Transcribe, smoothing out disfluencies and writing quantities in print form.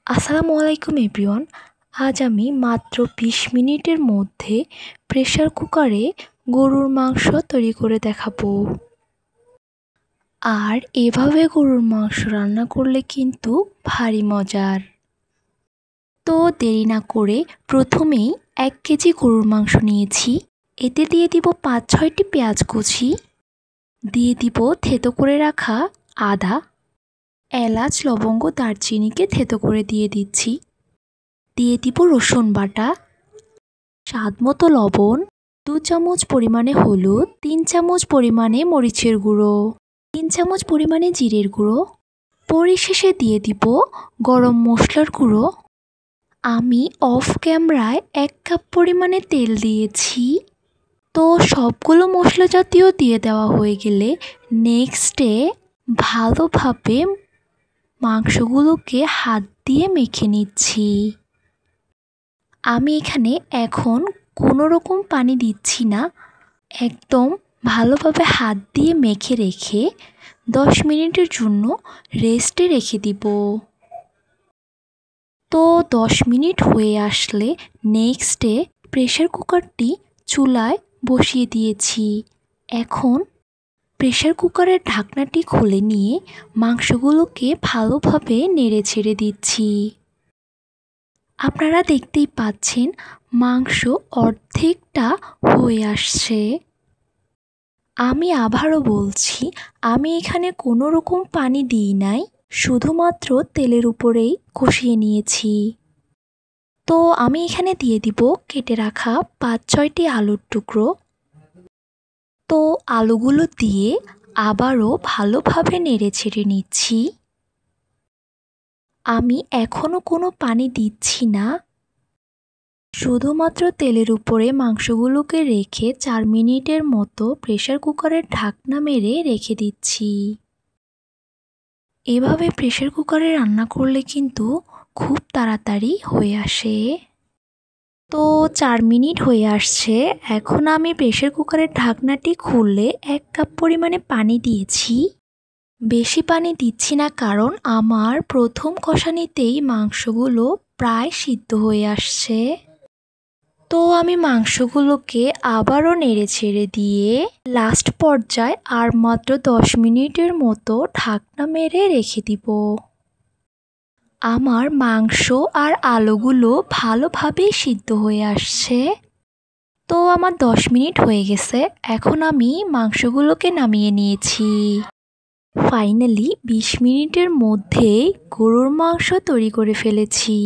আসসালামু আলাইকুম এভরিওয়ান। আজ আমি মাত্র ২০ মিনিটের মধ্যে প্রেসার কুকারে গরুর মাংস তৈরি করে দেখাবো। আর এভাবে গরুর মাংস রান্না করলে কিন্তু ভারী মজার। তো দেরি না করে প্রথমেই ১ কেজি গরুর মাংস নিয়েছি। এতে দিয়ে দিব ৫-৬টি পেঁয়াজ কুচি, দিয়ে দিব থেতো করে রাখা আদা, এলাচ, লবঙ্গ, দারচিনিকে থেতো করে দিয়ে দিচ্ছি। দিয়ে দিব রসুন বাটা, স্বাদমতো লবণ, ২ চামচ পরিমাণে হলুদ, ৩ চামচ পরিমাণে মরিচের গুঁড়ো, ৩ চামচ পরিমাণে জিরের গুঁড়ো। পরিশেষে দিয়ে দিব গরম মশলার গুঁড়ো। আমি অফ ক্যামেরায় ১ কাপ পরিমাণে তেল দিয়েছি। তো সবগুলো মশলা জাতীয় দিয়ে দেওয়া হয়ে গেলে নেক্সটে ভালোভাবে মাংসগুলোকে হাত দিয়ে মেখে নিচ্ছি। আমি এখানে এখন কোনো রকম পানি দিচ্ছি না, একদম ভালোভাবে হাত দিয়ে মেখে রেখে ১০ মিনিটের জন্য রেস্টে রেখে দিব। তো ১০ মিনিট হয়ে আসলে নেক্সটে প্রেসার কুকারটি চুলায় বসিয়ে দিয়েছি। এখন প্রেসার কুকারের ঢাকনাটি খুলে নিয়ে মাংসগুলোকে ভালোভাবে নেড়ে ছেড়ে দিচ্ছি। আপনারা দেখতেই পাচ্ছেন মাংস অর্ধেকটা হয়ে আসছে। আমি আবারও বলছি, আমি এখানে কোনো রকম পানি দিই নাই, শুধুমাত্র তেলের উপরেই কষিয়ে নিয়েছি। তো আমি এখানে দিয়ে দিব কেটে রাখা ৫-৬টি আলুর টুকরো। তো আলুগুলো দিয়ে আবারও ভালোভাবে নেড়ে ছেড়ে নিচ্ছি। আমি এখনও কোনো পানি দিচ্ছি না, শুধুমাত্র তেলের উপরে মাংসগুলোকে রেখে ৪ মিনিটের মতো প্রেসার কুকারের ঢাকনা মেরে রেখে দিচ্ছি। এভাবে প্রেসার কুকারে রান্না করলে কিন্তু খুব তাড়াতাড়ি হয়ে আসে। তো ৪ মিনিট হয়ে আসছে। এখন আমি প্রেসার কুকারের ঢাকনাটি খুলে ১ কাপ পরিমাণে পানি দিয়েছি। বেশি পানি দিচ্ছি না, কারণ আমার প্রথম কষানিতেই মাংসগুলো প্রায় সিদ্ধ হয়ে আসছে। তো আমি মাংসগুলোকে আবারও নেড়ে ছেড়ে দিয়ে লাস্ট পর্যায়ে আর মাত্র ১০ মিনিটের মতো ঢাকনা মেরে রেখে দিব। আমার মাংস আর আলুগুলো ভালোভাবেই সিদ্ধ হয়ে আসছে। তো আমার ১০ মিনিট হয়ে গেছে। এখন আমি মাংসগুলোকে নামিয়ে নিয়েছি। ফাইনালি ২০ মিনিটের মধ্যেই গরুর মাংস তৈরি করে ফেলেছি।